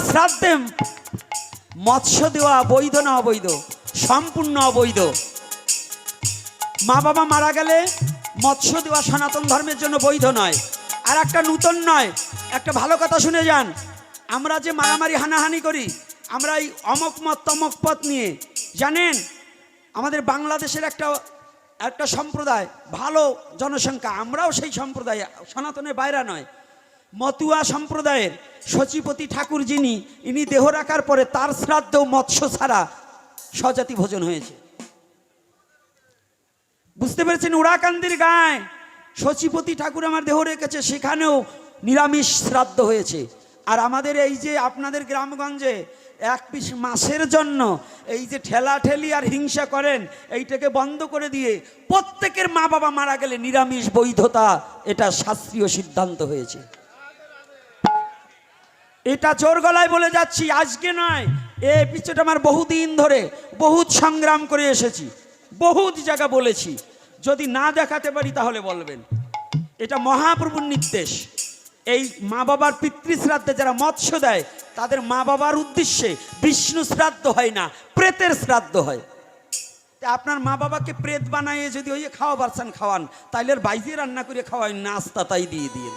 শ্রাদ্ধে মৎস্য দেওয়া বৈধ না অবৈধ? সম্পূর্ণ অবৈধ। মা বাবা মারা গেলে মৎস্য দেওয়া সনাতন ধর্মের জন্য বৈধ নয়। আর একটা নূতন নয়, একটা ভালো কথা শুনে যান। আমরা যে মারামারি হানাহানি করি, আমরা এই অমক মত তমক পথ নিয়ে, জানেন আমাদের বাংলাদেশের একটা সম্প্রদায়, ভালো জনসংখ্যা, আমরাও সেই সম্প্রদায়, সনাতনের বাইরে নয়। মতুয়া সম্প্রদায়ের সচিপতি ঠাকুর যিনি, ইনি দেহ রাখার পরে তার শ্রাদ্ধেও মৎস্য ছাড়া স্বজাতি ভোজন হয়েছে। বুঝতে পেরেছেন? উড়াকান্দির গায়ে সচিপতি ঠাকুর আমার দেহ রেখেছে, সেখানেও নিরামিষ শ্রাদ্ধ হয়েছে। আর আমাদের এই যে আপনাদের গ্রামগঞ্জে এক পিস মাছের জন্য এই যে ঠেলাঠেলি আর হিংসা করেন, এইটাকে বন্ধ করে দিয়ে প্রত্যেকের মা বাবা মারা গেলে নিরামিষ বৈধতা, এটা শাস্ত্রীয় সিদ্ধান্ত হয়েছে। এটা জোর গলায় বলে যাচ্ছি, আজকে নয়, এই পিছটা আমার বহুদিন ধরে বহুত সংগ্রাম করে এসেছি, বহুত জায়গা বলেছি। যদি না দেখাতে পারি তাহলে বলবেন। এটা মহাপ্রভুর নির্দেশ। এই মা বাবার পিতৃশ্রাদ্ধে যারা মৎস্য দেয়, তাদের মা বাবার উদ্দেশ্যে বিষ্ণু শ্রাদ্ধ হয় না, প্রেতের শ্রাদ্ধ হয়। আপনার মা বাবাকে প্রেত বানাইয়ে যদি ওই খাওয়া পারছেন খাওয়ান, তাইলে বাইরে রান্না করে খাওয়াই, নাস্তা তাই দিয়ে দিন।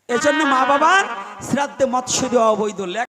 এজন্য মা বাবার শ্রাদ্ধে মৎস্য দেওয়া অবৈধ।